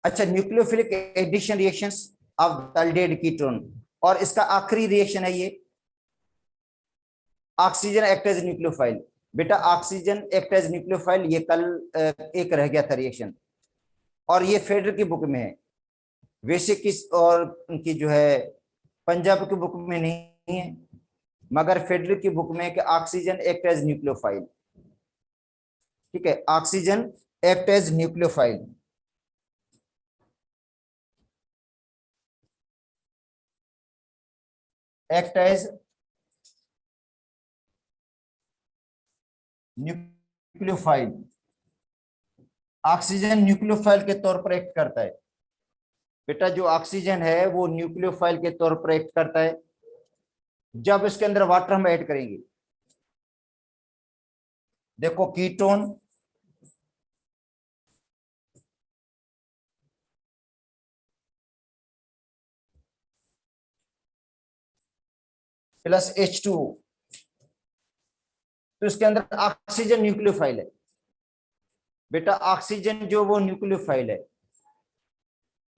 अच्छा, nucleophilic addition reactions of aldehyde ketone, और इसका आखिरी रिएक्शन है ये ऑक्सीजन एक्ट एज न्यूक्लियोफाइल। बेटा ऑक्सीजन एक्ट एज न्यूक्लियोफाइल, ये कल एक रह गया था रिएक्शन, और ये फेडर की बुक में है, वैसे किस और उनकी जो है पंजाब की बुक में नहीं है, मगर फेडर की बुक में है कि ऑक्सीजन एक्ट एज न्यूक्लियोफाइल। ठीक है, oxygen act as nucleophile. Act as nucleophile, oxygen nucleophile के तौर पर एक्ट करता है। बेटा जो ऑक्सीजन है वो न्यूक्लियोफाइल के तौर पर एक्ट करता है जब इसके अंदर वाटर हम ऐड करेंगे। देखो कीटोन प्लस H2O, तो इसके अंदर ऑक्सीजन न्यूक्लियोफाइल है। बेटा ऑक्सीजन जो वो न्यूक्लियोफाइल है,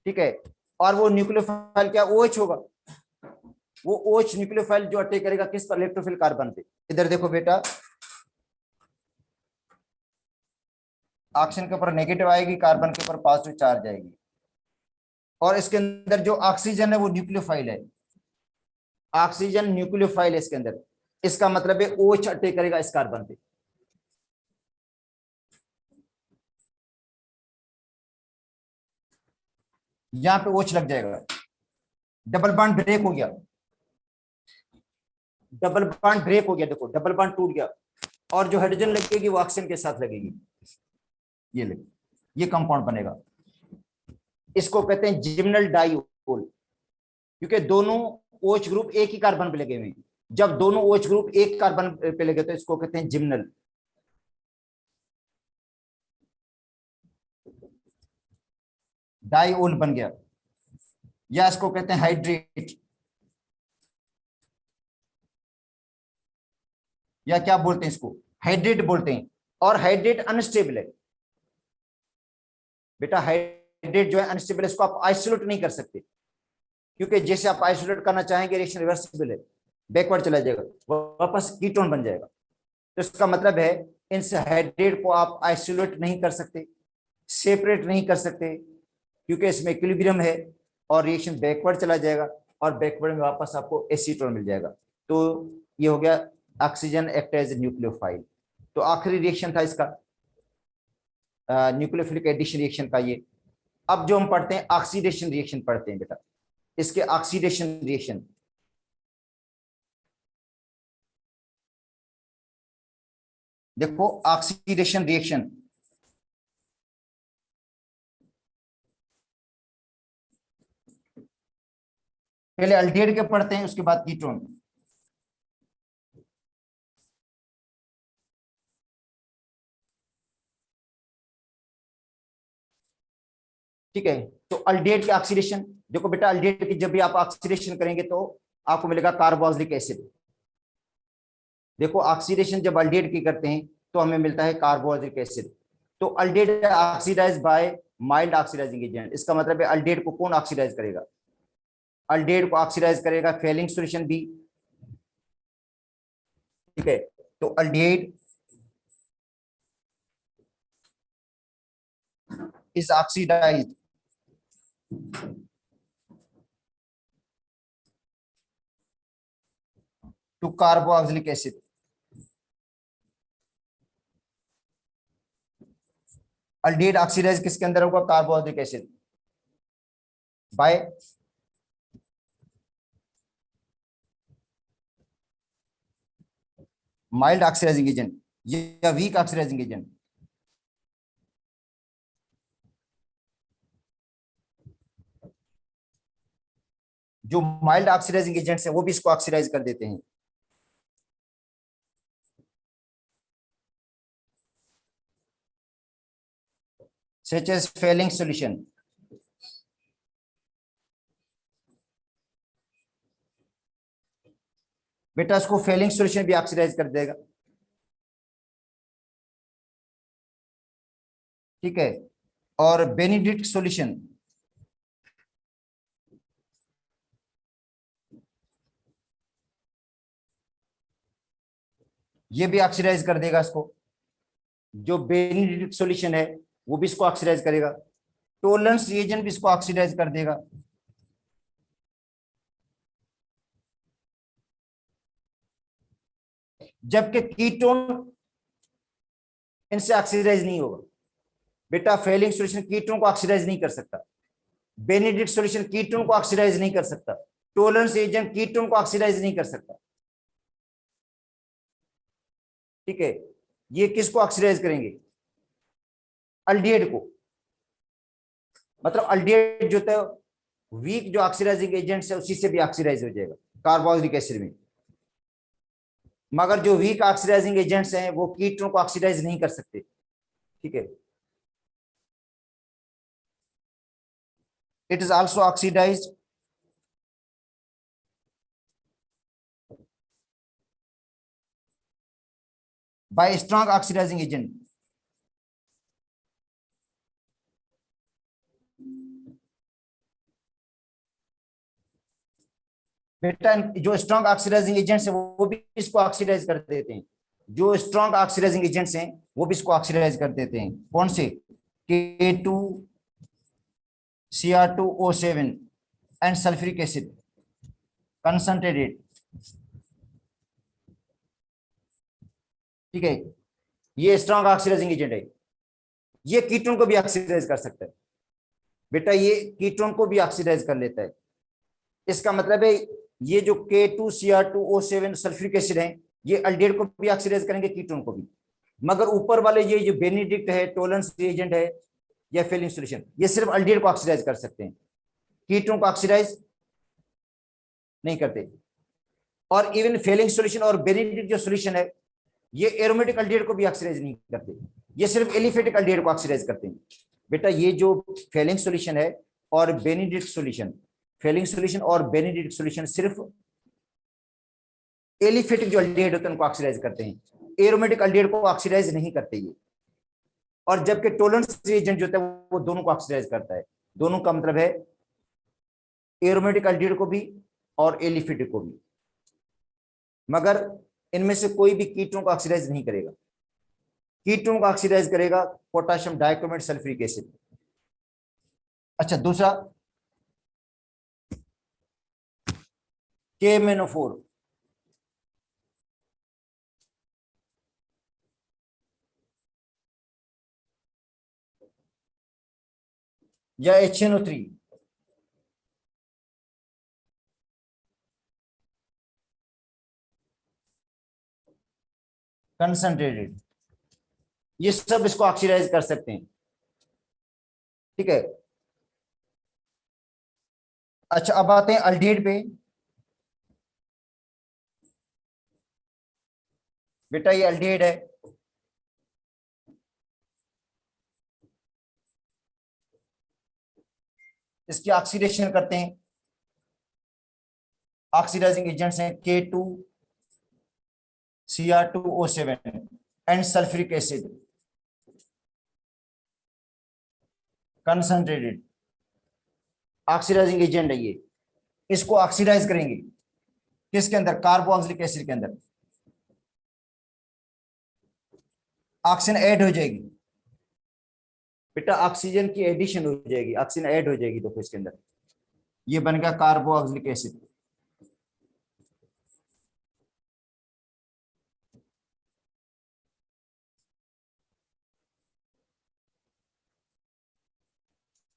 ठीक है, और वो न्यूक्लियोफाइल क्या OH होगा, वो OH न्यूक्लियोफाइल जो अटैक करेगा किस पर, इलेक्ट्रोफिल कार्बन पे। इधर देखो बेटा, ऑक्सीजन के ऊपर नेगेटिव आएगी, कार्बन के ऊपर पॉजिटिव चार्ज आएगी, और इसके अंदर जो ऑक्सीजन है वो न्यूक्लियोफाइल है, ऑक्सीजन न्यूक्लियोफाइल है इसके अंदर, इसका मतलब है OH अटैक करेगा इस कार्बन पे। यहां पे OH लग जाएगा, डबल बॉन्ड ब्रेक हो गया, डबल बॉन्ड ब्रेक हो गया, देखो डबल बॉन्ड टूट गया, और जो हाइड्रोजन लगेगी वो ऑक्सीजन के साथ लगेगी, ये ले, ये कंपाउंड बनेगा, इसको कहते हैं जिम्नल डाइओल, क्योंकि दोनों OH ग्रुप एक ही कार्बन पे लगे हुए हैं। जब दोनों OH ग्रुप एक कार्बन पे लगे तो इसको कहते हैं जिम्नल। डाइओल बन गया, या इसको कहते हैं हाइड्रेट, या क्या बोलते हैं इसको, हाइड्रेट बोलते हैं। और हाइड्रेट अनस्टेबल है बेटा, हाइड्रेट जो है अनस्टेबल है, इसको आप आइसोलेट नहीं कर सकते, क्योंकि जैसे आप आइसोलेट करना चाहेंगे रिएक्शन रिवर्सिबल है, बैकवर्ड चला जाएगा, वापस कीटोन बन जाएगा। तो इसका मतलब है इनसे हाइड्रेट को आप आइसोलेट नहीं कर सकते, सेपरेट नहीं कर सकते, क्योंकि इसमें इक्विलिब्रियम है, और रिएक्शन बैकवर्ड चला जाएगा, और बैकवर्ड में वापस आपको एसीटोन मिल जाएगा। तो ये हो गया ऑक्सीजन एक्ट एज न्यूक्लियोफाइल। तो आखिरी रिएक्शन था इसका न्यूक्लियोफिलिक एडिशन रिएक्शन का ये। अब जो हम पढ़ते हैं ऑक्सीडेशन रिएक्शन पढ़ते हैं बेटा, इसके ऑक्सीडेशन रिएक्शन, देखो ऑक्सीडेशन रिएक्शन, पहले अल्डिहाइड के पढ़ते हैं उसके बाद कीटोन। ठीक है, तो अल्डिहाइड की ऑक्सीडेशन, देखो बेटा अल्डिहाइड की जब भी आप ऑक्सीडेशन करेंगे तो आपको मिलेगा कार्बोक्सिलिक एसिड। देखो ऑक्सीडेशन जब अल्डिहाइड की करते हैं तो हमें मिलता है कार्बोक्सिलिक एसिड। तो aldehyde oxidise by mild oxidising agent, इसका मतलब है अल्डिहाइड को कौन ऑक्सीडाइज करेगा, अल्डिहाइड को ऑक्सीडाइज करेगा फेलिंग सॉल्यूशन बी। ठीक है, तो aldehyde is oxidised to carboxylic acid. Aldehyde oxidise किसके अंदर होगा, carboxylic acid by mild oxidising agent या वीक ऑक्सीडाइजिंग एजेंट। जो माइल्ड ऑक्सीडाइजिंग एजेंट्स हैं वो भी इसको ऑक्सीडाइज कर देते हैं। सच एज फेलिंग सॉल्यूशन, बेटा इसको फेलिंग सॉल्यूशन भी ऑक्सीडाइज कर देगा। ठीक है, और बेनिडिक्ट सॉल्यूशन, ये भी ऑक्सीडाइज कर देगा इसको। जो बेनिडिक्ट सॉल्यूशन है वो भी इसको ऑक्सीडाइज करेगा। टोलरेंस रिएजेंट भी इसको ऑक्सीडाइज कर देगा। जबकि कीटोन इनसे ऑक्सीडाइज नहीं होगा। बेटा फेलिंग सॉल्यूशन कीटोन को ऑक्सीडाइज नहीं कर सकता। बेनिडिक्ट सॉल्यूशन कीटोन को ऑक्सीडाइज नहीं कर सकता। टोलरेंस एजेंट कीटोन को ऑक्सीडाइज नहीं कर सकता। ठीक है, ये किसको ऑक्सीडाइज करेंगे? अल्डिहाइड को। मतलब अल्डिहाइड जो है वीक जो ऑक्सीडाइजिंग एजेंट्स है उसी से भी ऑक्सीडाइज हो जाएगा कार्बोक्सिलिक एसिड में। मगर जो वीक ऑक्सीडाइजिंग एजेंट्स हैं वो कीटोन को ऑक्सीडाइज नहीं कर सकते। ठीक है, it is also oxidized by strong oxidizing agent। बेटा जो स्ट्रॉन्ग ऑक्सीडाइजिंग एजेंट्स हैं वो भी इसको ऑक्सीडाइज कर देते हैं। जो स्ट्रॉन्ग ऑक्सीडाइजिंग एजेंट्स हैं वो भी इसको ऑक्सीडाइज कर देते हैं। कौन से? K2Cr2O7 and sulphuric acid concentrated. ठीक है, ये स्ट्रॉन्ग ऑक्सीडाइजिंग एजेंट है। ये कीटोन को भी ऑक्सीडाइज कर सकता है। बेटा ये कीटोन को भी ऑक्सीडाइज कर लेता है। इसका मतलब है ये जो K2Cr2O7 सल्फ्यूरिक एसिड है ये अल्डिहाइड को भी ऑक्सीडाइज करेंगे, कीटोन को भी। मगर ऊपर वाले ये जो बेनिडिक्ट है, टोलरेंस रिएजेंट है या फेलिंग सॉल्यूशन, ये सिर्फ अल्डिहाइड को ऑक्सीडाइज कर सकते हैं, कीटोन को ऑक्सीडाइज नहीं करते। और इवन फेलिंग सॉल्यूशन और बेनिडिक्ट जो सॉल्यूशन है ये एरोमेटिक अल्डिहाइड को भी ऑक्सीडाइज नहीं करते, ये सिर्फ एलिफेटिक अल्डिहाइड को ऑक्सीडाइज करते हैं। बेटा ये जो फेलिंग सॉल्यूशन है और बेनिडिक्ट सॉल्यूशन, फेलिंग सॉल्यूशन और बेनिडिक्ट सॉल्यूशन सिर्फ एलिफेटिक जो अल्डिहाइड होते हैं उनको ऑक्सीडाइज करते हैं, एरोमेटिक अल्डिहाइड को ऑक्सीडाइज नहीं करते ये। और जबकि टोलरेंस रिएजेंट जो होता है वो दोनों को ऑक्सीडाइज करता है। दोनों का मतलब है एरोमेटिक अल्डिहाइड को भी और एलिफेटिक को भी। मगर इनमें से कोई भी कीटोन को ऑक्सीडाइज नहीं करेगा। कीटोन को ऑक्सीडाइज करेगा पोटेशियम डाइक्रोमेट सल्फ्यूरिक एसिड। अच्छा, दूसरा KMnO4। या HNO3। कंसंट्रेटेड, ये सब इसको ऑक्सीडाइज कर सकते हैं। ठीक है, अच्छा अब आते हैं अल्डिहाइड पे। बेटा ये अल्डिहाइड है, इसकी ऑक्सीडेशन करते हैं, ऑक्सीडाइजिंग एजेंट्स हैं K2Cr2O7 and sulphuric acid concentrated. Oxidising agent है ये, इसको ऑक्सीडाइज करेंगे किसके अंदर? कार्बोक्सिलिक एसिड के अंदर। ऑक्सीजन ऐड हो जाएगी। बेटा ऑक्सीजन की एडिशन हो जाएगी, ऑक्सीजन ऐड हो जाएगी तो इसके अंदर ये बन गया कार्बोक्सिलिक एसिड।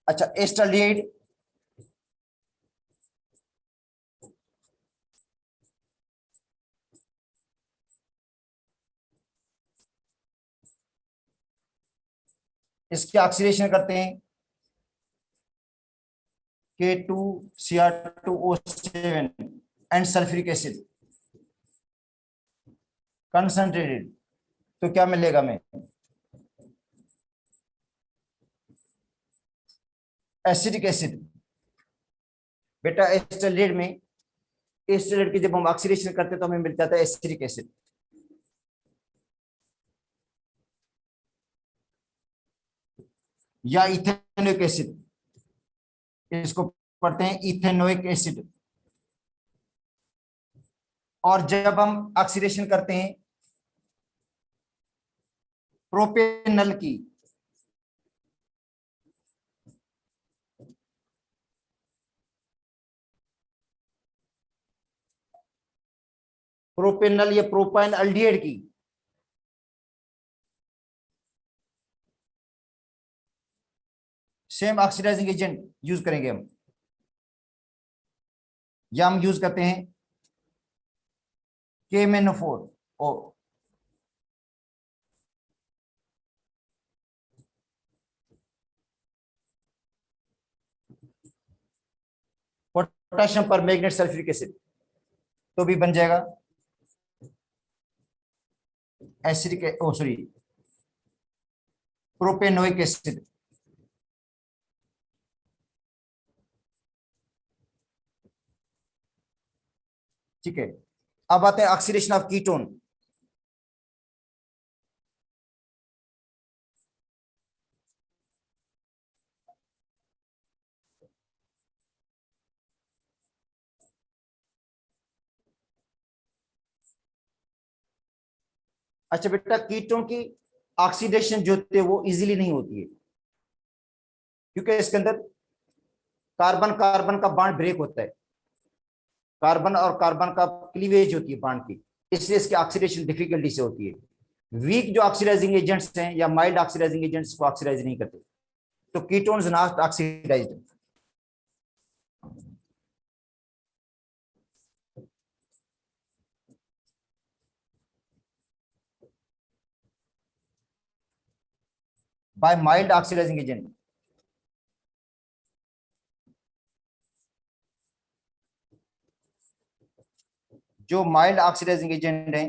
अच्छा, एस्टाल्डिहाइड, इसकी ऑक्सीडेशन करते हैं K2Cr2O7 and sulphuric acid concentrated. तो क्या मिलेगा हमें? Acidic acid. बेटा एस्टाल्डिहाइड में, एस्टाल्डिहाइड की जब हम ऑक्सीडेशन करते हैं तो हमें मिल जाता है एसिडिक एसिड। या इथेनोइक एसिड, इसको पढ़ते हैं इथेनोइक एसिड। और जब हम ऑक्सीडेशन करते हैं प्रोपेनल की प्रोपेनल या प्रोपाइन अल्डिहाइड की सेम ऑक्सीडाइजिंग एजेंट यूज करेंगे हम, या हम यूज करते हैं KMnO4 ओ पोटेशियम पर मैग्नेट सल्फ्यूरिक एसिड, तो भी बन जाएगा एसिडिक ओ सॉरी प्रोपेनोइक एसिड। ठीक है, अब आते हैं ऑक्सीडेशन ऑफ कीटोन। अच्छा बेटा, कीटोन की ऑक्सीडेशन जो होती है वो इजीली नहीं होती है, क्योंकि इसके अंदर कार्बन कार्बन का बॉन्ड ब्रेक होता है, कार्बन और कार्बन का क्लीवेज होती है बॉन्ड की, इसलिए इसकी ऑक्सीडेशन डिफिकल्टी से होती है। वीक जो ऑक्सीडाइजिंग एजेंट्स हैं या माइल्ड ऑक्सीडाइजिंग एजेंट्स को ऑक्सीडाइज नहीं करते, तो ketones not oxidised. By mild oxidising agent. जो माइल्ड ऑक्सीडाइजिंग एजेंट है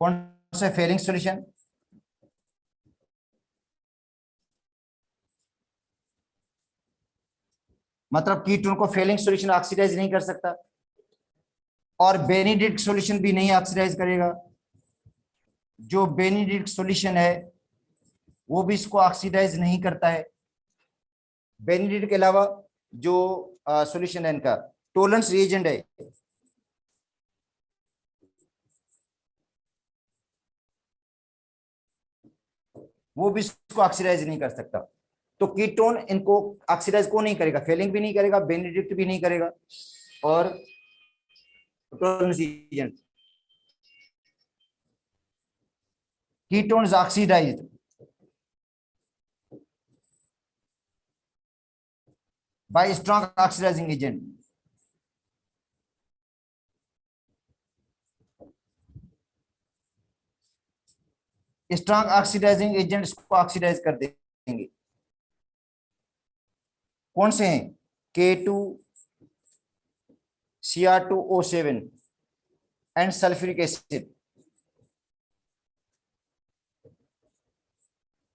कौन से फेलिंग सॉल्यूशन, मतलब कीटोन को फेलिंग सॉल्यूशन ऑक्सीडाइज नहीं कर सकता, और बेनिडिक्ट सॉल्यूशन भी नहीं ऑक्सीडाइज करेगा। जो बेनिडिक्ट सॉल्यूशन है वो भी इसको ऑक्सीडाइज नहीं करता है। बेनिडिक्ट के अलावा जो सॉल्यूशन है इनका टोलेंस रिएजेंट है, वो भी इसको ऑक्सीडाइज नहीं कर सकता। तो कीटोन इनको ऑक्सीडाइज को नहीं करेगा, फेलिंग भी नहीं करेगा, बेनिडिक्ट भी नहीं करेगा, और Tollens reagent. Ketones oxidised by strong oxidising agent. Strong oxidising agents को ऑक्सीडाइज कर देंगे। कौन से हैं? K2Cr2O7 and sulphuric acid.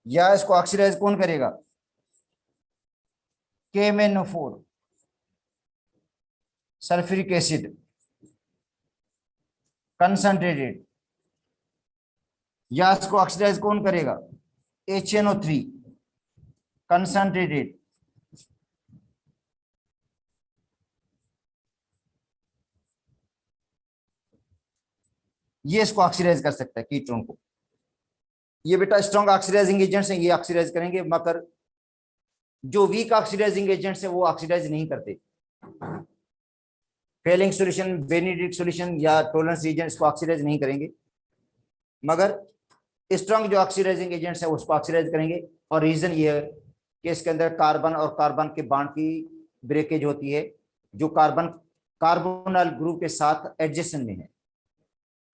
या इसको ऑक्सीडाइज कौन करेगा? KMnO4 sulphuric acid concentrated. या इसको ऑक्सीडाइज कौन करेगा? HNO3 concentrated. ये इसको ऑक्सीडाइज कर सकता है कीटोन को। ये बेटा स्ट्रॉन्ग ऑक्सीडाइजिंग एजेंट्स हैं, ये ऑक्सीडाइज करेंगे, मगर जो वीक ऑक्सीडाइजिंग एजेंट्स हैं वो ऑक्सीडाइज नहीं करते। फेलिंग सॉल्यूशन, बेनिडिक्ट सॉल्यूशन या टोलेंस एजेंट्स को ऑक्सीडाइज नहीं करेंगे, मगर स्ट्रॉन्ग जो ऑक्सीडाइजिंग एजेंट्स है उसको ऑक्सीडाइज करेंगे। और रीजन ये है कि इसके अंदर कार्बन और कार्बन के बॉन्ड की ब्रेकेज होती है, जो कार्बन कार्बोनल ग्रुप के साथ एडजेसेंट में है,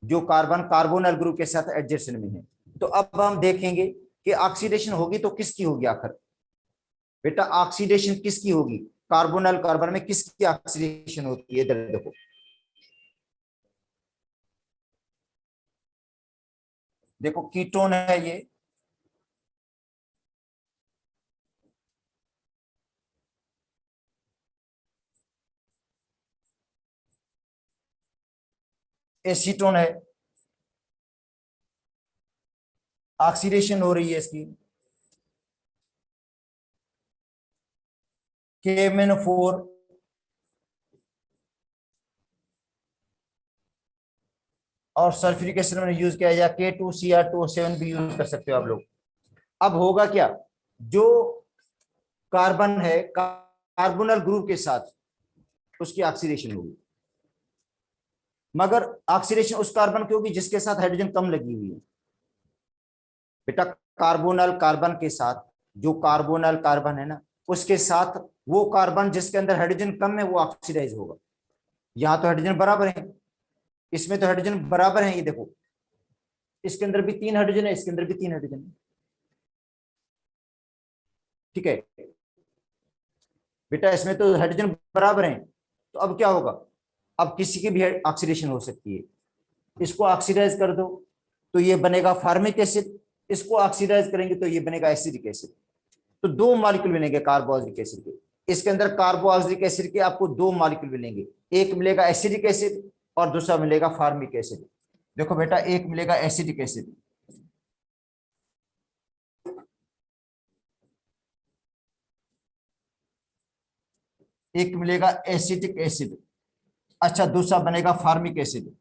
जो कार्बन कार्बोनल ग्रुप के साथ एडजेसेंट में है। तो अब हम देखेंगे कि ऑक्सीडेशन होगी तो किसकी होगी आखिर। बेटा ऑक्सीडेशन किसकी होगी? कार्बोनल कार्बन में किसकी ऑक्सीडेशन होती है? इधर देखो, देखो कीटोन है ये, एसीटोन है, ऑक्सीडेशन हो रही है इसकी। KMnO4 और सल्फ्यूरिक एसिड में यूज किया जाए K2Cr2O7 भी यूज कर सकते हो आप लोग। अब होगा क्या, जो कार्बन है कार्बोनल ग्रुप के साथ उसकी ऑक्सीडेशन होगी, मगर ऑक्सीडेशन उस कार्बन की होगी जिसके साथ हाइड्रोजन कम लगी हुई है। बेटा कार्बोनल कार्बन के साथ, जो कार्बोनल कार्बन है ना, उसके साथ वो कार्बन जिसके अंदर हाइड्रोजन कम है वो ऑक्सीडाइज होगा। यहां तो हाइड्रोजन बराबर है, इसमें तो हाइड्रोजन बराबर है, ये देखो इसके अंदर भी 3 हाइड्रोजन है, इसके अंदर भी 3 हाइड्रोजन है। ठीक है बेटा, इसमें तो हाइड्रोजन बराबर है, तो अब क्या होगा, अब किसी की भी ऑक्सीडेशन हो सकती है। इसको ऑक्सीडाइज कर दो तो ये बनेगा फार्मिक एसिड, इसको ऑक्सीडाइज करेंगे तो ये बनेगा एसिडिक एसिड। तो 2 मॉलिक्यूल बनेंगे कार्बोक्सिलिक एसिड के। इसके अंदर कार्बोक्सिलिक एसिड के आपको 2 मॉलिक्यूल मिलेंगे, एक मिलेगा एसिडिक एसिड और दूसरा मिलेगा फार्मिक एसिड। देखो बेटा, एक मिलेगा एसिडिक एसिड, एक मिलेगा एसिटिक एसिड, अच्छा दूसरा बनेगा फार्मिक एसिड।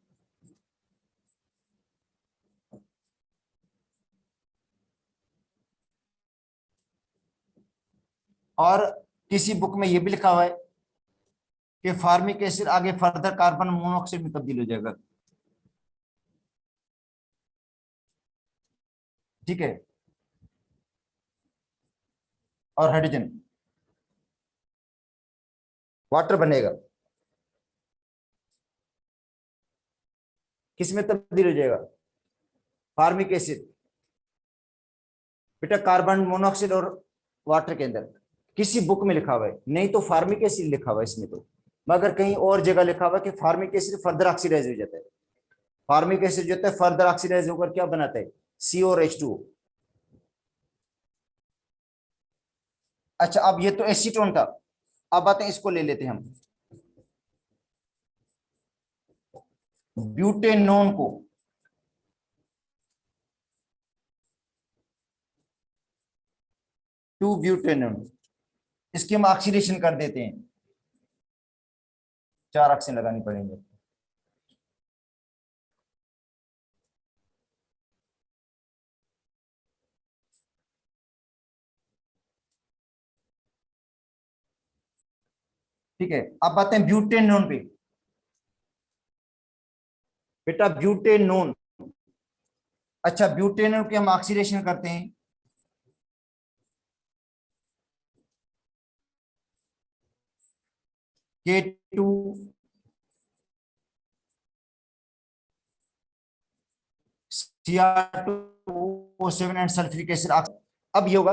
और किसी बुक में ये भी लिखा हुआ है कि फार्मिक एसिड आगे फर्दर कार्बन मोनोऑक्साइड में तब्दील हो जाएगा। ठीक है, और हाइड्रोजन वाटर बनेगा, किस में तब्दील हो जाएगा, फार्मिक एसिड। बेटा कार्बन मोनोऑक्साइड और वाटर के अंदर किसी बुक में लिखा हुआ है, नहीं तो फार्मिक एसिड लिखा हुआ है इसमें तो, मगर कहीं और जगह लिखा हुआ है कि फार्मिक एसिड फर्दर ऑक्सीडाइज हो जाता है। फार्मिक एसिड जो होता है फर्दर ऑक्सीडाइज होकर क्या बनाता है, सी और H2O। अच्छा, अब ये तो एसीटोन था, अब आते हैं इसको ले लेते हैं हम, ब्यूटेनोन को। टू ब्यूटेनोन, इसकी हम ऑक्सीडेशन कर देते हैं, 4 ऑक्सीजन लगानी पड़ेंगे। ठीक है, अब आते हैं ब्यूटेनोन पे। बेटा ब्यूटेनोन, अच्छा ब्यूटेनोन की हम ऑक्सीडेशन करते हैं, K2 Cr2O7 and sulphuric acid. अब ये होगा,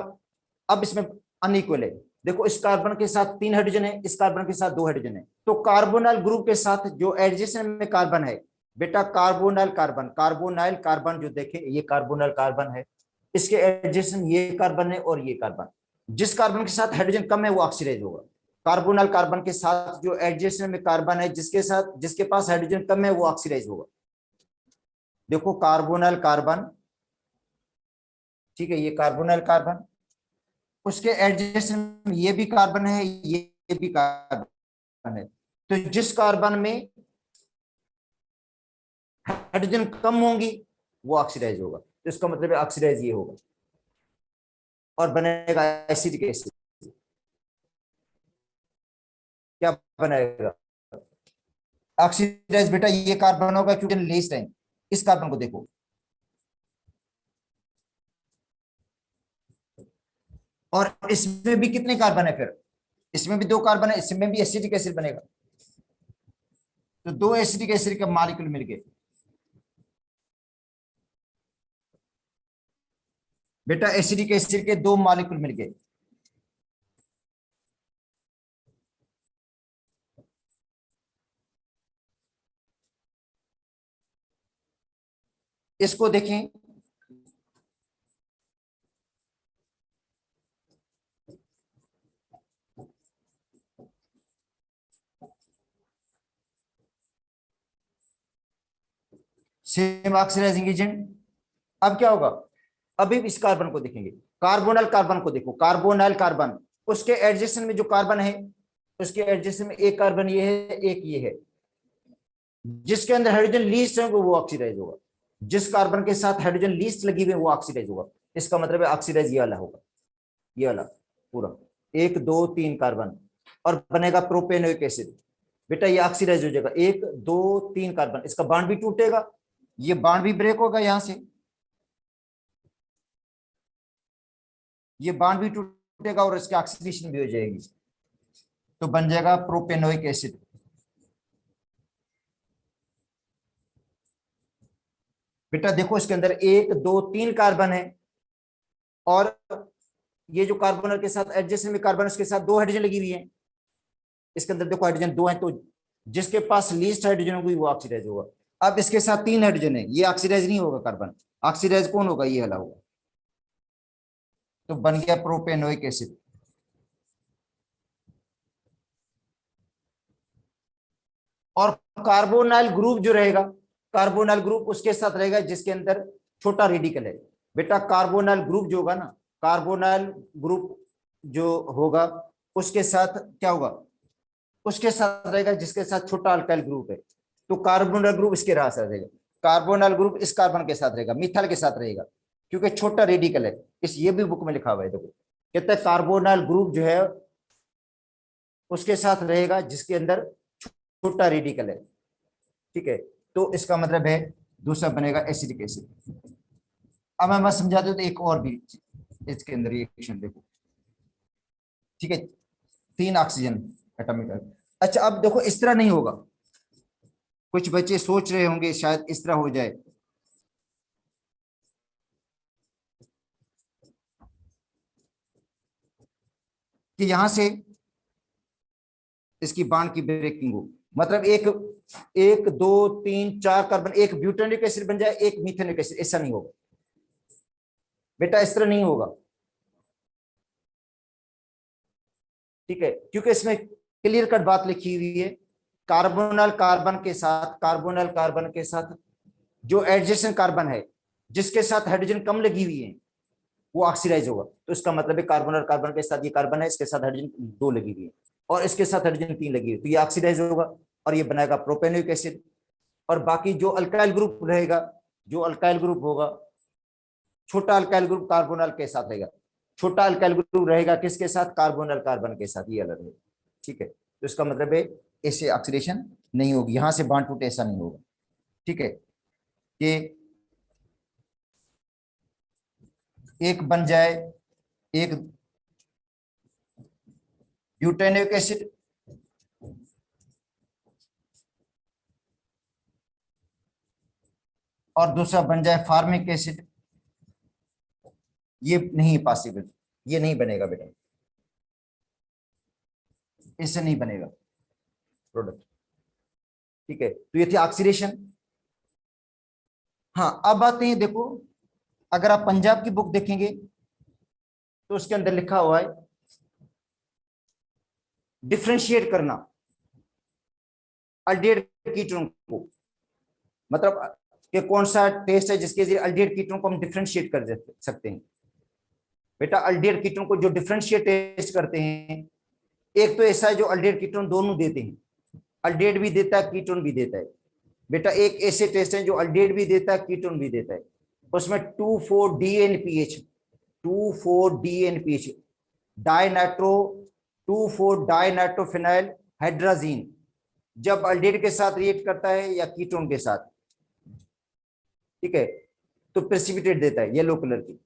अब इसमें अनइक्वल है, देखो इस कार्बन के साथ 3 हाइड्रोजन है, इस कार्बन के साथ 2 हाइड्रोजन है, तो कार्बोनाइल ग्रुप के साथ जो एडजेसेंट में कार्बन है, बेटा कार्बोनाइल कार्बन, कार्बोनाइल कार्बन जो देखे ये कार्बोनाइल कार्बन है, इसके एडजेसेंट ये कार्बन है और ये कार्बन, जिस कार्बन के साथ हाइड्रोजन कम है वो ऑक्सीडाइज होगा। कार्बोनाइल कार्बन के साथ जो एडजेसेंट में कार्बन है, जिसके पास हाइड्रोजन कम है वो ऑक्सीडाइज होगा। देखो कार्बोनाइल कार्बन, ठीक है, ये कार्बोनाइल कार्बन, उसके एडजेसेंट में ये भी कार्बन है, ये भी कार्बन है, तो जिस कार्बन में हाइड्रोजन कम होंगी वो ऑक्सीडाइज होगा, तो इसका मतलब है ऑक्सीडाइज ये होगा और बनेगा एसिडिक एसिड। क्या बनेगा, ऑक्सीडाइज। बेटा ये कार्बन होगा क्योंकि लेस है, इस कार्बन को देखो, और इसमें भी कितने कार्बन है, फिर इसमें भी 2 कार्बन है, इसमें भी एसिडिक एसिड बनेगा, तो 2 एसिडिक एसिड के मॉलिक्यूल मिल गए। बेटा एसिडिक एसिड के 2 मॉलिक्यूल मिल गए, इसको देखें, सेम ऑक्सीडाइजिंग एजेंट। अब क्या होगा, अभी इस कार्बन को देखेंगे, कार्बोनाइल कार्बन को देखो, कार्बोनाइल कार्बन, उसके एडजेसेंट में जो कार्बन है, उसके एडजेसेंट में एक कार्बन ये है, एक ये है, जिसके अंदर हाइड्रोजन लीस्ट है वो ऑक्सीडाइज होगा, जिस कार्बन के साथ हाइड्रोजन लीस्ट लगी हुई है वो ऑक्सीडाइज होगा। इसका मतलब है ऑक्सीडाइज ये वाला होगा, ये वाला पूरा 1 2 3 कार्बन, और बनेगा प्रोपेनोइक एसिड। बेटा ये ऑक्सीडाइज हो जाएगा, 1 2 3 कार्बन, इसका बॉन्ड भी टूटेगा, ये बॉन्ड भी ब्रेक होगा यहां से, ये बॉन्ड भी टूटेगा और इसकी ऑक्सीडेशन भी हो जाएगी, तो बन जाएगा प्रोपेनोइक एसिड। बेटा देखो इसके अंदर 1 2 3 कार्बन है, और ये जो कार्बन के साथ एडजेसेंट में कार्बन उसके साथ 2 हाइड्रोजन लगी हुई है। इसके अंदर देखो हाइड्रोजन 2 है, तो जिसके पास लीस्ट हाइड्रोजन होगी वो ऑक्सीडाइज होगा। अब इसके साथ 3 हाइड्रोजन है, ये ऑक्सीडाइज नहीं होगा कार्बन, ऑक्सीडाइज कौन होगा, ये वाला होगा, तो बन गया प्रोपेनोइक एसिड। और कार्बोनाइल ग्रुप जो रहेगा, कार्बोनाइल ग्रुप उसके साथ रहेगा जिसके अंदर छोटा रेडिकल है। बेटा कार्बोनाइल ग्रुप जो होगा ना, कार्बोनाइल ग्रुप जो होगा उसके साथ क्या होगा, उसके साथ रहेगा जिसके साथ छोटा अल्काइल ग्रुप है। तो कार्बोनाइल ग्रुप इसके साथ रहेगा, कार्बोनाइल ग्रुप इस कार्बन के साथ रहेगा, मिथाइल के साथ रहेगा, क्योंकि छोटा रेडिकल है। इस ये भी बुक में लिखा हुआ है, देखो कहते हैं कार्बोनाइल ग्रुप जो है उसके साथ रहेगा जिसके अंदर छोटा रेडिकल है, ठीक है। तो इसका मतलब है दूसरा बनेगा एसिडिक एसिड। अब मैं समझा दूं तो एक और भी इसके अंदर रिएक्शन देखो, ठीक है, 3 ऑक्सीजन एटॉमिक। अच्छा अब देखो इस तरह नहीं होगा, कुछ बच्चे सोच रहे होंगे शायद इस तरह हो जाए, कि यहां से इसकी बॉन्ड की ब्रेकिंग हो, मतलब एक 1 2 3 4 कार्बन, एक ब्यूटेनिक एसिड बन जाए, एक मीथेनिक एसिड। ऐसा नहीं होगा बेटा, इस तरह नहीं होगा, ठीक है, क्योंकि इसमें क्लियर कट बात लिखी हुई है, कार्बोनाइल कार्बन के साथ, कार्बोनाइल कार्बन के साथ जो एडजेसेंट कार्बन है जिसके साथ हाइड्रोजन कम लगी हुई है वो ऑक्सीडाइज होगा। तो इसका मतलब है कार्बोनाइल कार्बन के साथ ये कार्बन है, इसके साथ हाइड्रोजन 2 लगी हुई है, और इसके साथ हाइड्रोजन 3 लगी हुई है, तो ये ऑक्सीडाइज होगा और ये बनाएगा प्रोपेनोइक एसिड। और बाकी जो अल्काइल ग्रुप रहेगा, जो अल्काइल ग्रुप होगा, छोटा अल्काइल ग्रुप कार्बोनाइल के साथ रहेगा, छोटा अल्काइल ग्रुप रहेगा किसके साथ, कार्बोनाइल कार्बन के साथ, ये अलग है, ठीक है। तो इसका मतलब है ऐसे ऑक्सीडेशन नहीं होगी, यहां से बॉन्ड टूटे ऐसा नहीं होगा, ठीक है। ये एक बन जाए, एक ब्यूटेनिक एसिड, और दूसरा बन जाए फार्मिक एसिड। ये नहीं पॉसिबल, ये नहीं बनेगा बेटा, इससे नहीं बनेगा प्रोडक्ट, ठीक है। तो ये थी ऑक्सीडेशन। हाँ अब आते हैं, देखो अगर आप पंजाब की बुक देखेंगे तो उसके अंदर लिखा हुआ है डिफरेंशिएट करना अल्डिहाइड कीटोन को, मतलब कि कौन सा टेस्ट है जिसके जरिए अल्डिहाइड कीटोन को हम डिफरेंशिएट कर सकते हैं। बेटा अल्डिहाइड कीटोन को जो डिफरेंशिएट टेस्ट करते हैं, एक तो ऐसा है जो अल्डिहाइड कीटोन दोनों देते हैं, अल्डिहाइड भी देता है कीटोन भी देता है। बेटा एक ऐसे टेस्ट है जो अल्डिहाइड भी देता है कीटोन भी देता है, उसमें 2,4-DNPH, 2,4-DNPH डाइनाइट्रो 2,4-डाइनाइट्रोफिनाइल हाइड्राजीन जब अल्डिहाइड के साथ रिएक्ट करता है या कीटोन के साथ, ठीक है, तो प्रेसिपिटेट देता है येलो कलर की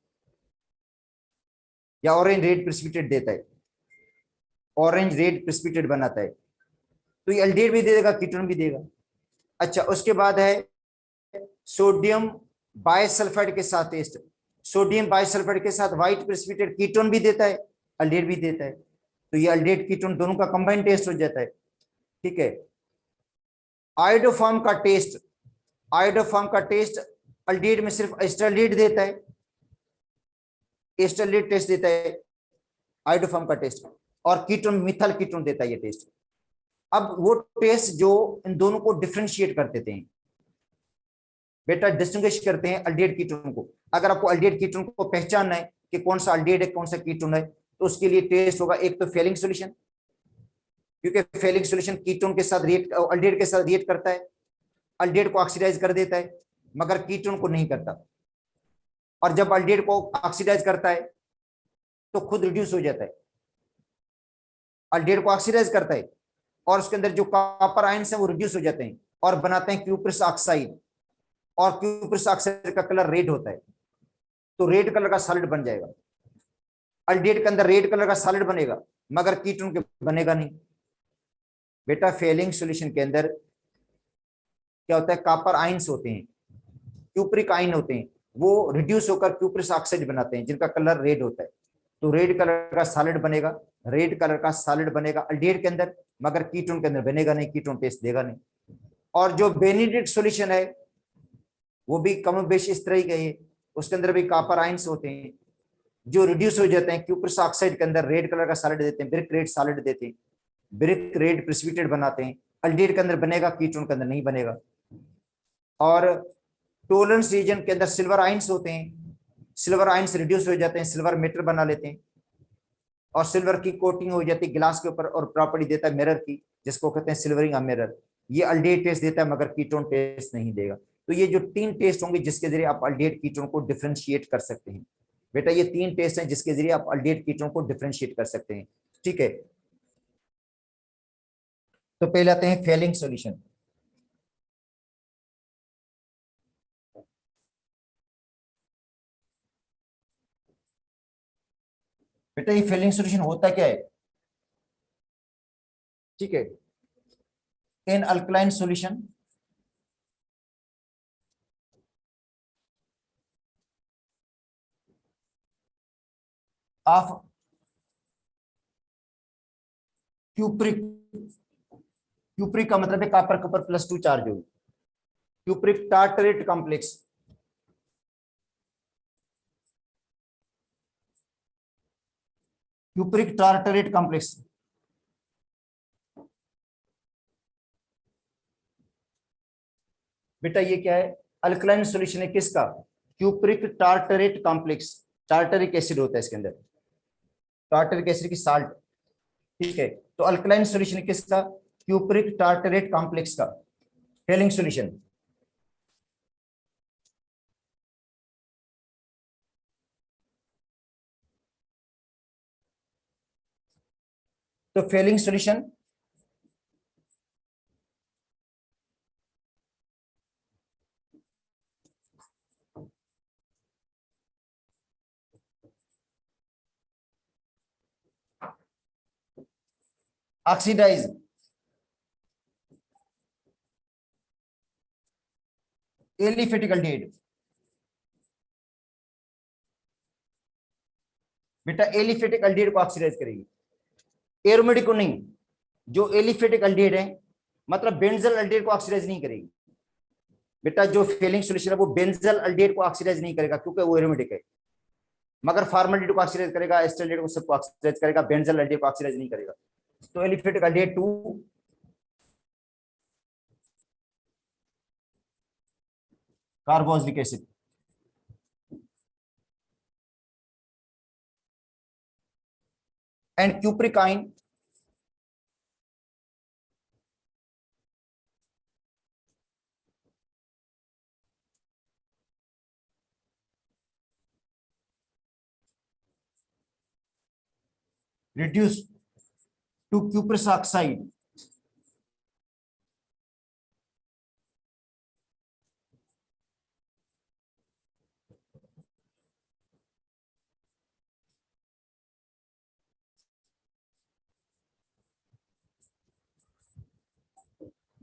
या ऑरेंज रेड प्रेसिपिटेट देता है, ऑरेंज रेड प्रेसिपिटेट बनाता है। तो ये अल्डिहाइड भी दे देगा कीटोन भी देगा। अच्छा उसके बाद है सोडियम बाइसल्फाइड के साथ टेस्ट, सोडियम बाइसल्फाइड के साथ व्हाइट प्रेसिपिटेट कीटोन भी देता है अल्डिहाइड भी देता है, तो ये अल्डिहाइड कीटोन दोनों का कंबाइंड टेस्ट हो जाता है, ठीक है। आयोडोफॉर्म का टेस्ट, आयोडोफॉर्म का टेस्ट अल्डिहाइड में सिर्फ एस्टरलेट देता है, एस्टरलेट टेस्ट देता है आयोडोफॉर्म का टेस्ट, और कीटोन मिथाइल कीटोन देता है ये टेस्ट। अब वो टेस्ट जो इन दोनों को डिफरेंशिएट कर देते हैं, बेटा डिस्टिंग्विश करते हैं अल्डिहाइड कीटोन को। अगर आपको अल्डिहाइड कीटोन को पहचानना है कि कौन सा अल्डिहाइड है कौन सा कीटोन है, तो उसके लिए टेस्ट होगा एक तो फेलिंग सॉल्यूशन, क्योंकि फेलिंग सॉल्यूशन कीटोन के साथ रिएक्ट, अल्डिहाइड के साथ रिएक्ट करता है, अल्डेहाइड को ऑक्सीडाइज कर देता है मगर कीटोन को नहीं करता, और जब अल्डेहाइड को ऑक्सीडाइज करता है तो खुद रिड्यूस हो जाता है। अल्डेहाइड को ऑक्सीडाइज करता है और उसके अंदर जो कॉपर आयंस है वो रिड्यूस हो जाते हैं और बनाते हैं क्यूप्रस ऑक्साइड, और क्यूप्रस ऑक्साइड का कलर रेड होता है, तो रेड कलर का सॉलिड बन जाएगा। अल्डेहाइड के अंदर रेड कलर का सॉलिड बनेगा मगर कीटोन के बनेगा नहीं। बेटा फेलिंग सॉल्यूशन के अंदर क्या होता है, कॉपर आयंस होते हैं, क्यूप्रिक आयन होते हैं, वो रिड्यूस होकर क्यूप्रस ऑक्साइड बनाते हैं जिनका कलर रेड होता है, तो रेड कलर का सॉलिड बनेगा, रेड कलर का सॉलिड बनेगा अल्डेहाइड के अंदर मगर कीटोन के अंदर बनेगा नहीं, कीटोन टेस्ट देगा नहीं। और जो बेनिडिक्ट सॉल्यूशन है वो भी कम बेश इस तरह ही का है, उसके अंदर भी कॉपर आयंस होते हैं जो रिड्यूस हो जाते हैं क्यूप्रस ऑक्साइड के अंदर, रेड कलर का सॉलिड देते हैं, ब्रिक रेड सॉलिड देते हैं, ब्रिक रेड प्रेसिपिटेट बनाते हैं, अल्डेहाइड के अंदर बनेगा, कीटोन के अंदर नहीं बनेगा। और टोलेंस रीजन के अंदर सिल्वर आयंस होते हैं, सिल्वर आयंस रिड्यूस हो जाते हैं, सिल्वर मेटल बना लेते हैं और सिल्वर की कोटिंग हो जाती है गिलास के ऊपर और प्रॉपर्टी देता है मिरर की, जिसको कहते हैं सिल्वरिंग मिरर। ये अल्डेहाइड टेस्ट देता है मगर कीटोन टेस्ट नहीं देगा। तो ये जो 3 टेस्ट होंगे जिसके जरिए आप अल्डेहाइड कीटोन को डिफरेंशिएट कर सकते हैं। बेटा ये 3 टेस्ट हैं जिसके जरिए आप अल्डेहाइड कीटोन को डिफरेंशिएट कर सकते हैं। ठीक है, तो पहले आते हैं फेलिंग सॉल्यूशन। बेटा ये फेलिंग सॉल्यूशन होता क्या है? ठीक है, in alkaline solution of cupric, cupric का मतलब है कॉपर के ऊपर +2 चार्ज होगी, cupric tartrate complex, cupric tartrate complex. बेटा ये क्या है, अल्कलाइन सॉल्यूशन है किसका, cupric tartrate complex, tartaric acid होता है इसके अंदर, टार्टरिक एसिड की साल्ट। ठीक है, तो अल्कलाइन सॉल्यूशन किसका, क्यूप्रिक टार्टरेट कॉम्प्लेक्स का फेलिंग सॉल्यूशन। तो Fehling solution oxidise aliphatic aldehyde. बेटा एलिफेटिक अल्डिहाइड को ऑक्सीडाइज करेगी, एरोमेटिक को नहीं। जो एलिफेटिक अल्डिहाइड है मतलब बेंजल अल्डिहाइड को ऑक्सीडाइज नहीं करेगी। बेटा जो फेलिंग सॉल्यूशन है वो बेंजल अल्डिहाइड को ऑक्सीडाइज नहीं करेगा क्योंकि वो एरोमेटिक है, मगर फॉर्मल्डिहाइड को ऑक्सीडाइज करेगा, एस्टल्डिहाइड को सबको ऑक्सीडाइज करेगा, बेंजल अल्डिहाइड को ऑक्सीडाइज नहीं करेगा। तो aliphatic aldehyde 2 carboxylic acid, and cupric ion reduced to cuprous oxide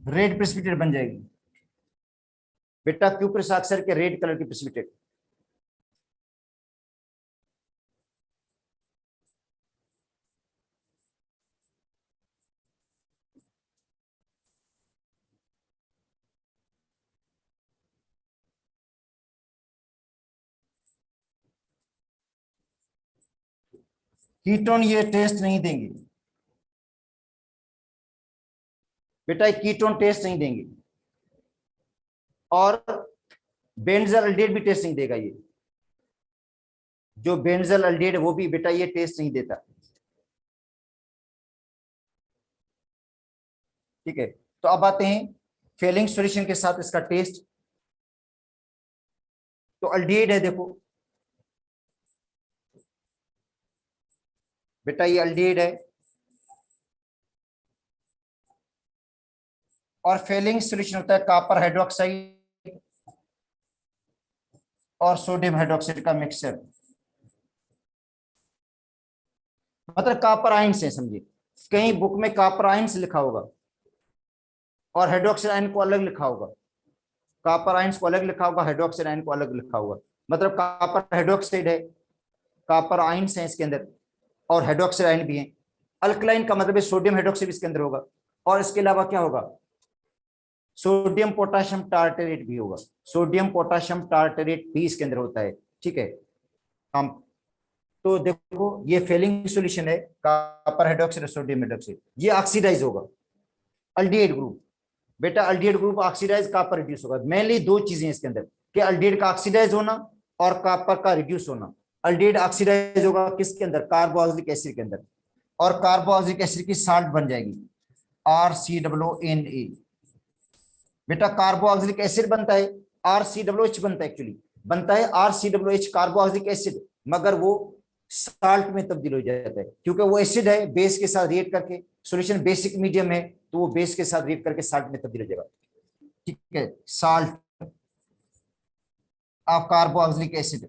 red precipitate बन जाएगी। बेटा क्यूप्रस ऑक्साइड के रेड कलर की प्रेसिपिटेट। कीटोन ये टेस्ट नहीं देंगे, बेटा ये कीटोन टेस्ट नहीं देंगे, और बेंजल अल्डिहाइड भी टेस्ट नहीं देगा। ये जो बेंजल अल्डिहाइड वो भी बेटा ये टेस्ट नहीं देता। ठीक है, तो अब आते हैं फेलिंग सॉल्यूशन के साथ इसका टेस्ट, तो अल्डिहाइड है, देखो बेटा ये अल्डिहाइड है, और फेलिंग सॉल्यूशन होता है कॉपर हाइड्रोक्साइड और सोडियम हाइड्रोक्साइड का मिक्सचर, मतलब कॉपर आयंस है, समझिए कहीं बुक में कॉपर आयंस लिखा होगा और हाइड्रोक्साइड आयन को अलग लिखा होगा, कॉपर आयंस को अलग लिखा होगा, हाइड्रोक्साइड आयन को अलग लिखा होगा, मतलब कॉपर हाइड्रोक्साइड है, कॉपर आयंस है इसके अंदर और हाइड्रोक्साइड आयन भी है। अल्कलाइन का मतलब है सोडियम हाइड्रोक्साइड इसके अंदर होगा, और इसके अलावा क्या होगा, सोडियम पोटाशियम टार्टरेट भी होगा, सोडियम पोटाशियम टार्टरेट भी इसके अंदर होता है, ठीक है। हम तो देखो ये फेलिंग सॉल्यूशन है कॉपर हाइड्रोक्साइड सोडियम हाइड्रोक्साइड, ये ऑक्सीडाइज होगा अल्डिहाइड ग्रुप, बेटा aldehyde group oxidise copper reduce होगा। मेनली दो चीजें इसके अंदर कि अल्डिहाइड का ऑक्सीडाइज होना और कॉपर का रिड्यूस होना। अल्डिहाइड ऑक्सीडाइज होगा किसके अंदर, कार्बोक्सिलिक एसिड के अंदर, और कार्बोक्सिलिक एसिड की साल्ट बन जाएगी RCOONA। बेटा कार्बोक्सिलिक एसिड बनता है RCOOH बनता है, एक्चुअली बनता है RCOOH कार्बोक्सिलिक एसिड, मगर वो साल्ट में तब्दील हो जाता है क्योंकि वो एसिड है, बेस के साथ रिएक्ट करके, सॉल्यूशन बेसिक मीडियम है तो वो बेस के साथ रिएक्ट करके साल्ट में तब्दील हो जाएगा, ठीक है, साल्ट ऑफ कार्बोक्सिलिक एसिड।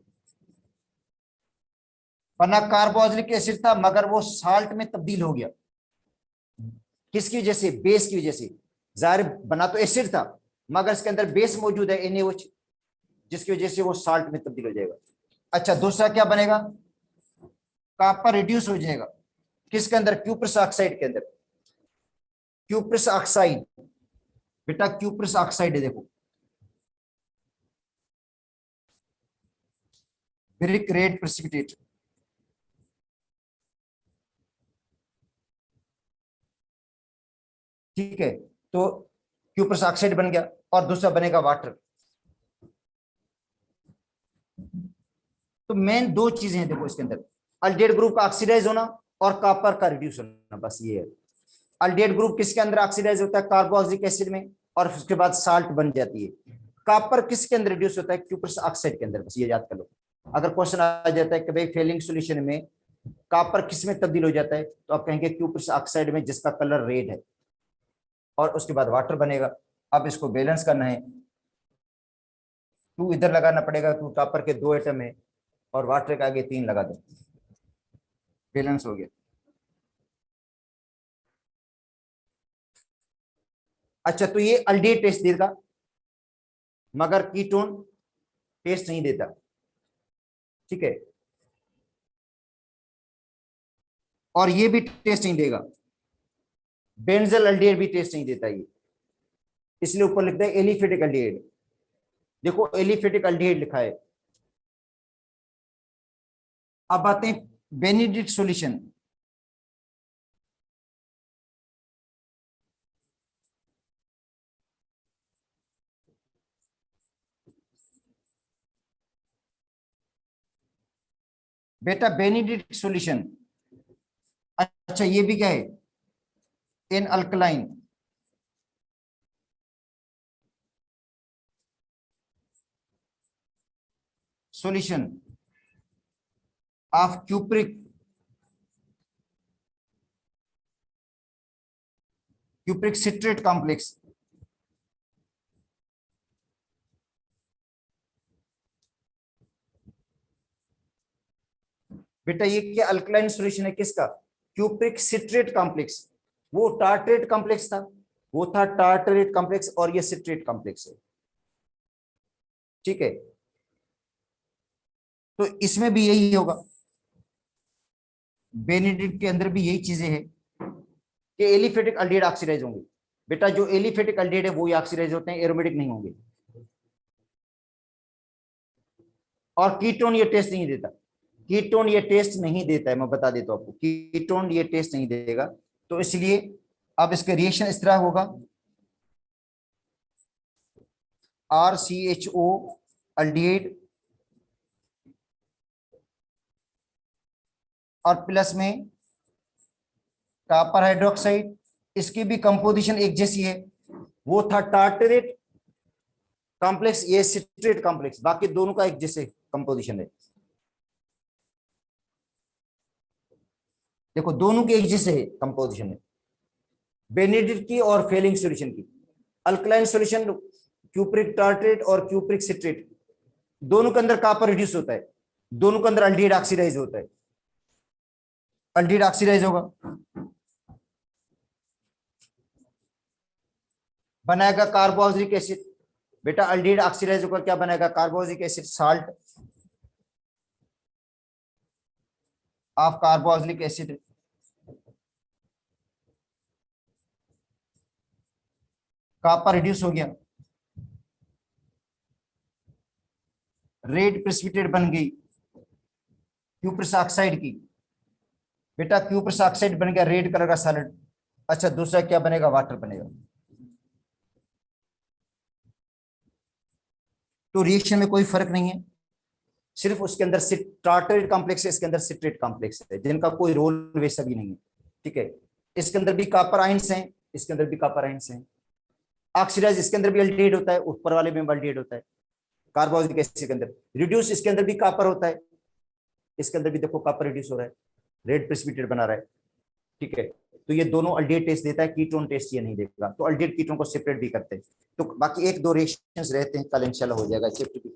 वरना कार्बोक्सिलिक एसिड था मगर वो साल्ट में तब्दील हो गया, किसकी वजह से, बेस की वजह से। जाहिर बना तो एसिड था मगर इसके अंदर बेस मौजूद है NaOH, जिसकी वजह से वो साल्ट में तब्दील हो जाएगा। अच्छा दूसरा क्या बनेगा, कॉपर रिड्यूस हो जाएगा किसके अंदर, क्यूप्रस ऑक्साइड के अंदर, क्यूप्रस ऑक्साइड, बेटा क्यूप्रस ऑक्साइड है, देखो ब्रिक रेड प्रेसिपिटेट, ठीक है, तो क्यूप्रस ऑक्साइड बन गया, और दूसरा बनेगा वाटर। तो मेन दो चीजें हैं देखो इसके अंदर, अल्डिहाइड ग्रुप का ऑक्सीडाइज होना और कॉपर का रिड्यूस होना, बस ये है। अल्डिहाइड ग्रुप किसके अंदर ऑक्सीडाइज होता है, कार्बोक्सिलिक एसिड में, और उसके बाद साल्ट बन जाती है। कॉपर किसके अंदर रिड्यूस होता है, क्यूप्रस ऑक्साइड के अंदर, बस ये याद कर लो। अगर क्वेश्चन आ जाता है कि भाई फेलिंग सॉल्यूशन में कॉपर किस में तब्दील हो जाता है, तो आप कहेंगे क्यूप्रस ऑक्साइड में जिसका कलर रेड है, और उसके बाद वाटर बनेगा। अब इसको बैलेंस करना है, 2 इधर लगाना पड़ेगा, 2 कॉपर के 2 एटम है और वाटर के आगे 3 लगा दो, बैलेंस हो गया। अच्छा तो ये अल्डिहाइड टेस्ट देगा मगर कीटोन टेस्ट नहीं देता, ठीक है, और ये भी टेस्ट नहीं देगा, बेंजल अल्डिहाइड भी टेस्ट नहीं देता ये, इसलिए ऊपर लिखता है एलिफेटिक अल्डिहाइड। देखो एलिफेटिक अल्डिहाइड लिखा है। अब आते हैं बेनेडिक्ट सॉल्यूशन। बेटा बेनेडिक्ट सॉल्यूशन, अच्छा ये भी क्या है, in alkaline, solution of cupric citrate complex. बेटा ये क्या अल्कलाइन सॉल्यूशन है किसका, क्यूप्रिक सिट्रेट कॉम्प्लेक्स। वो टार्टरेट कॉम्प्लेक्स था, वो था टार्टरेट कॉम्प्लेक्स, और ये सिट्रेट कॉम्प्लेक्स है, ठीक है। तो इसमें भी यही होगा, बेनेडिक्ट के अंदर भी यही चीजें हैं कि एलिफेटिक अल्डिहाइड ऑक्सीडाइज होंगे। बेटा जो एलिफेटिक अल्डिहाइड है वो ही ऑक्सीडाइज होते हैं, एरोमेटिक नहीं होंगे। और कीटोन ये टेस्ट नहीं देता, कीटोन ये टेस्ट नहीं देता है, मैं बता देता हूं आपको, कीटोन ये टेस्ट नहीं देगा। तो इसलिए अब इसके रिएक्शन इस तरह होगा, RCHO अल्डिहाइड और प्लस में कॉपर हाइड्रोक्साइड, इसकी भी कंपोजिशन एक जैसी है, वो था टार्टरेट कॉम्प्लेक्स, ये सिट्रेट कॉम्प्लेक्स, बाकी दोनों का एक जैसे कंपोजिशन है। देखो दोनों के एक जैसे है कंपोजिशन है, बेनेडिक्ट की और फेलिंग सॉल्यूशन की। अल्कलाइन सॉल्यूशन क्यूप्रिक टार्टरेट और क्यूप्रिक सिट्रेट, दोनों के अंदर कॉपर रिड्यूस होता है, दोनों के अंदर अल्डिहाइड ऑक्सीडाइज होता है। अल्डिहाइड ऑक्सीडाइज होगा, बनाएगा कार्बोक्सिलिक एसिड। बेटा अल्डिहाइड ऑक्सीडाइज होकर क्या बनाएगा? Carboxylic acid, salt of carboxylic acid. Copper reduce हो गया, रेड प्रेसिपिटेट बन गई क्यूप्रस ऑक्साइड की। बेटा क्यूप्रस ऑक्साइड बन गया रेड कलर का सॉलिड। अच्छा दूसरा क्या बनेगा? वाटर बनेगा। तो रिएक्शन में कोई फर्क नहीं है, सिर्फ उसके अंदर टार्टरेट कॉम्प्लेक्स है, इसके अंदर सिट्रेट कॉम्प्लेक्स है, जिनका कोई रोल वैसा भी नहीं है। ठीक है, इसके अंदर भी कॉपर आयंस हैं, इसके अंदर भी कॉपर आयंस हैं। ऑक्सीडाइज इसके अंदर भी अल्डिहाइड होता है, ऊपर वाले में अल्डिहाइड होता है। कार्बोक्सिलिक एसिड के अंदर रिड्यूस, इसके अंदर भी कॉपर होता है, इसके अंदर भी देखो कॉपर रिड्यूस हो रहा है, रेड प्रेसिपिटेट बना रहा है। ठीक है, तो ये दोनों अल्डिहाइड टेस्ट देता है, कीटोन टेस्ट ये नहीं देगा। तो अल्डिहाइड कीटोन को सेपरेट भी करते हैं। तो बाकी एक दो रिएक्शंस रहते हैं, कल इंशाल्लाह हो जाएगा चैप्टर की